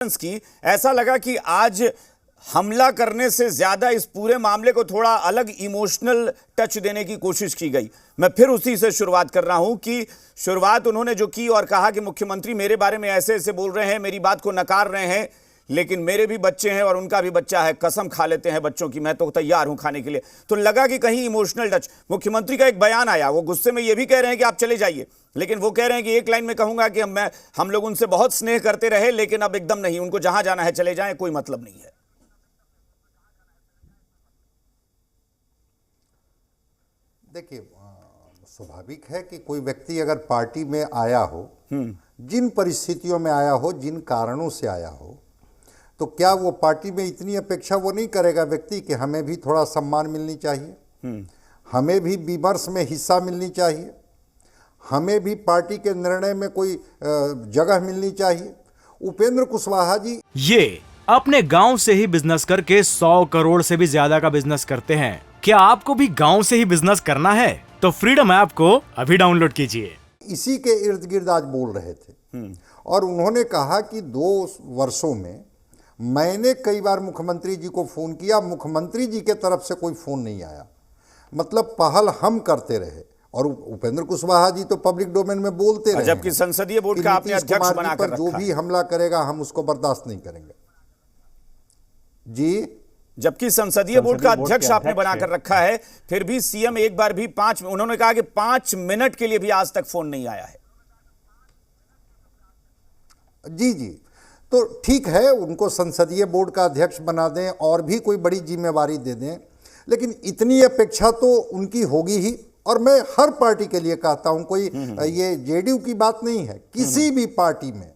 की, ऐसा लगा कि आज हमला करने से ज्यादा इस पूरे मामले को थोड़ा अलग इमोशनल टच देने की कोशिश की गई। मैं फिर उसी से शुरुआत कर रहा हूं कि शुरुआत उन्होंने जो की और कहा कि मुख्यमंत्री मेरे बारे में ऐसे ऐसे बोल रहे हैं, मेरी बात को नकार रहे हैं, लेकिन मेरे भी बच्चे हैं और उनका भी बच्चा है, कसम खा लेते हैं बच्चों की, मैं तो तैयार हूं खाने के लिए। तो लगा कि कहीं इमोशनल टच। मुख्यमंत्री का एक बयान आया, वो गुस्से में ये भी कह रहे हैं कि आप चले जाइए, लेकिन वो कह रहे हैं कि एक लाइन में कहूंगा कि हम लोग उनसे बहुत स्नेह करते रहे, लेकिन अब एकदम नहीं, उनको जहां जाना है चले जाएं, कोई मतलब नहीं है। देखिए, स्वाभाविक है कि कोई व्यक्ति अगर पार्टी में आया हो, जिन परिस्थितियों में आया हो, जिन कारणों से आया हो, तो क्या वो पार्टी में इतनी अपेक्षा वो नहीं करेगा व्यक्ति कि हमें भी थोड़ा सम्मान मिलनी चाहिए, हमें भी विमर्श में हिस्सा मिलनी चाहिए, हमें भी पार्टी के निर्णय में कोई जगह मिलनी चाहिए। उपेंद्र कुशवाहा जी ये अपने गांव से ही बिजनेस करके 100 करोड़ से भी ज्यादा का बिजनेस करते हैं। क्या आपको भी गांव से ही बिजनेस करना है? तो फ्रीडम ऐप को अभी डाउनलोड कीजिए। इसी के इर्द गिर्द आज बोल रहे थे और उन्होंने कहा कि 2 वर्षों में मैंने कई बार मुख्यमंत्री जी को फोन किया, मुख्यमंत्री जी के तरफ से कोई फोन नहीं आया। मतलब पहल हम करते रहे। और उपेंद्र कुशवाहा जी तो पब्लिक डोमेन में बोलते रहे, जबकि संसदीय बोर्ड का आपने अध्यक्ष बनाकर रखा जो भी हमला करेगा हम उसको बर्दाश्त नहीं करेंगे जी। जबकि संसदीय बोर्ड का अध्यक्ष आपने बनाकर रखा है, फिर भी सीएम एक बार भी उन्होंने कहा कि 5 मिनट के लिए भी आज तक फोन नहीं आया है। जी जी, तो ठीक है, उनको संसदीय बोर्ड का अध्यक्ष बना दें और भी कोई बड़ी जिम्मेवारी दे दें, लेकिन इतनी अपेक्षा तो उनकी होगी ही। और मैं हर पार्टी के लिए कहता हूं, कोई ये जेडीयू की बात नहीं है, किसी भी पार्टी में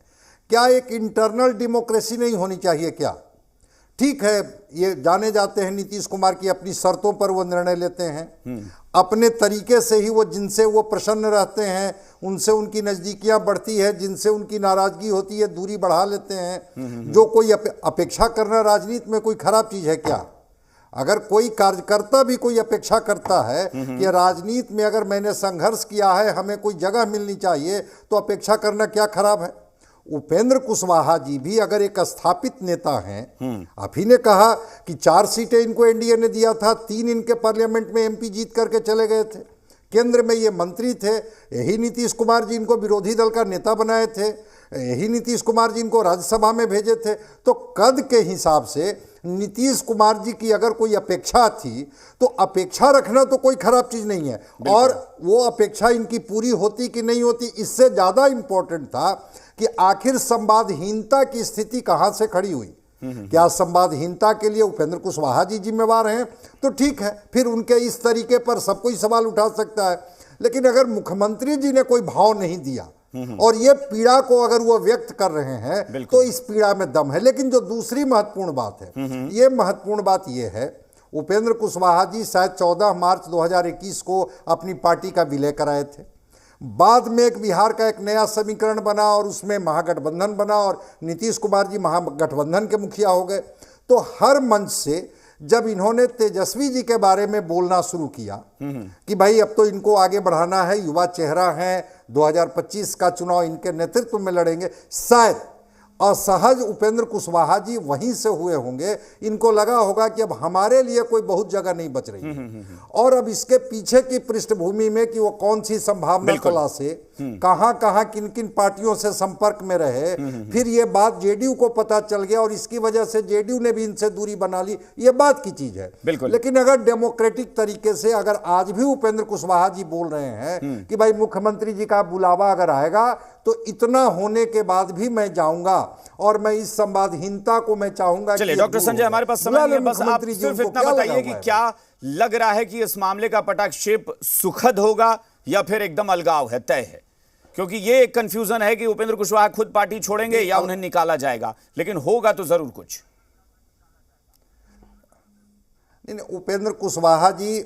क्या एक इंटरनल डेमोक्रेसी नहीं होनी चाहिए क्या? ठीक है, ये जाने जाते हैं नीतीश कुमार की अपनी शर्तों पर वो निर्णय लेते हैं, अपने तरीके से ही वो, जिनसे वो प्रसन्न रहते हैं उनसे उनकी नज़दीकियां बढ़ती है, जिनसे उनकी नाराजगी होती है दूरी बढ़ा लेते हैं। जो कोई अपेक्षा करना राजनीति में कोई खराब चीज़ है क्या? अगर कोई कार्यकर्ता भी कोई अपेक्षा करता है कि राजनीति में अगर मैंने संघर्ष किया है, हमें कोई जगह मिलनी चाहिए, तो अपेक्षा करना क्या खराब है? उपेंद्र कुशवाहा जी भी अगर एक स्थापित नेता हैं, आप ही ने कहा कि 4 सीटें इनको एनडीए ने दिया था, 3 इनके पार्लियामेंट में एमपी जीत करके चले गए थे, केंद्र में ये मंत्री थे, यही नीतीश कुमार जी इनको विरोधी दल का नेता बनाए थे, यही नीतीश कुमार जी इनको राज्यसभा में भेजे थे। तो कद के हिसाब से नीतीश कुमार जी की अगर कोई अपेक्षा थी, तो अपेक्षा रखना तो कोई खराब चीज़ नहीं है। और वो अपेक्षा इनकी पूरी होती कि नहीं होती, इससे ज़्यादा इम्पोर्टेंट था कि आखिर संवादहीनता की स्थिति कहाँ से खड़ी हुई। क्या संवादहीनता के लिए उपेंद्र कुशवाहा जी जिम्मेवार हैं? तो ठीक है, फिर उनके इस तरीके पर सब कोई सवाल उठा सकता है, लेकिन अगर मुख्यमंत्री जी ने कोई भाव नहीं दिया और ये पीड़ा को अगर वो व्यक्त कर रहे हैं, तो इस पीड़ा में दम है। लेकिन जो दूसरी महत्वपूर्ण बात है, ये महत्वपूर्ण बात ये है, उपेंद्र कुशवाहा जी शायद 14 मार्च 2021 को अपनी पार्टी का विलय कराए थे। बाद में एक बिहार का एक नया समीकरण बना और उसमें महागठबंधन बना और नीतीश कुमार जी महागठबंधन के मुखिया हो गए। तो हर मंच से जब इन्होंने तेजस्वी जी के बारे में बोलना शुरू किया कि भाई अब तो इनको आगे बढ़ाना है, युवा चेहरा है, 2025 का चुनाव इनके नेतृत्व में लड़ेंगे, शायद असहज उपेंद्र कुशवाहा जी वहीं से हुए होंगे। इनको लगा होगा कि अब हमारे लिए कोई बहुत जगह नहीं बच रही है, और अब इसके पीछे की पृष्ठभूमि में कि वो कौन सी संभावना तलाशे, कहां कहां किन किन पार्टियों से संपर्क में रहे, फिर ये बात जेडीयू को पता चल गया और इसकी वजह से जेडीयू ने भी इनसे दूरी बना ली, ये बात की चीज है। लेकिन अगर डेमोक्रेटिक तरीके से अगर आज भी उपेंद्र कुशवाहा जी बोल रहे हैं कि भाई मुख्यमंत्री जी का बुलावा अगर आएगा तो इतना होने के बाद भी मैं जाऊंगा और मैं इस संवादहीनता को मैं चाहूंगा। चलिए डॉक्टर संजय, हमारे पास समय नहीं है, बस आप सिर्फ इतना बताइए कि क्या लग रहा है कि इस मामले का पटाक्षेप सुखद होगा या फिर एकदम अलगाव है, तय है? क्योंकि ये एक कंफ्यूजन है कि उपेंद्र कुशवाहा खुद पार्टी छोड़ेंगे या उन्हें निकाला जाएगा, लेकिन होगा तो जरूर कुछ। नहीं, उपेंद्र कुशवाहा जी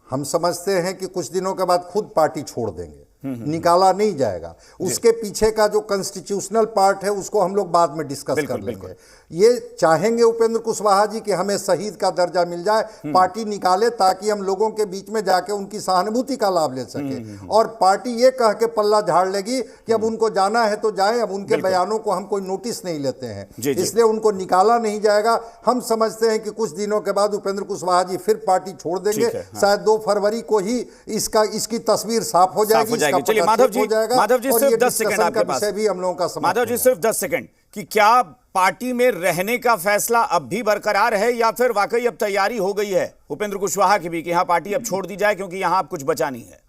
हम समझते हैं कि कुछ दिनों के बाद खुद पार्टी छोड़ देंगे, निकाला नहीं जाएगा। उसके पीछे का जो कॉन्स्टिट्यूशनल पार्ट है उसको हम लोग बाद में डिस्कस कर लेंगे। ये चाहेंगे उपेंद्र कुशवाहा जी कि हमें शहीद का दर्जा मिल जाए, पार्टी निकाले ताकि हम लोगों के बीच में जाके उनकी सहानुभूति का लाभ ले सके। और पार्टी ये कह के पल्ला झाड़ लेगी कि अब उनको जाना है तो जाए, अब उनके बयानों को हम कोई नोटिस नहीं लेते हैं, इसलिए उनको निकाला नहीं जाएगा। हम समझते हैं कि कुछ दिनों के बाद उपेंद्र कुशवाहा जी फिर पार्टी छोड़ देंगे। शायद 2 फरवरी को ही इसकी तस्वीर साफ हो जाएगी। चलिए माधव जी सिर्फ 10 सेकंड आपके पास भी हम लोगों का माधव जी सिर्फ 10 सेकंड कि क्या पार्टी में रहने का फैसला अब भी बरकरार है या फिर वाकई अब तैयारी हो गई है उपेंद्र कुशवाहा की भी कि यहाँ पार्टी अब छोड़ दी जाए क्योंकि यहाँ अब कुछ बचा नहीं है?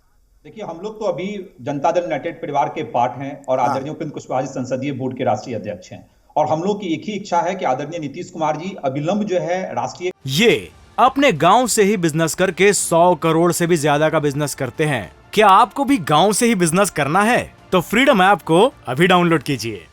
देखिए, हम लोग तो अभी जनता दल यूनाइटेड परिवार के पार्ट हैं और आदरणीय उपेंद्र कुशवाहा जी संसदीय बोर्ड के राष्ट्रीय अध्यक्ष हैं और हम लोग की एक ही इच्छा है कि आदरणीय नीतीश कुमार जी अविलंब जो है राष्ट्रीय ये अपने गांव से ही बिजनेस करके 100 करोड़ से भी ज्यादा का बिजनेस करते हैं। क्या आपको भी गांव से ही बिजनेस करना है? तो फ्रीडम ऐप को अभी डाउनलोड कीजिए।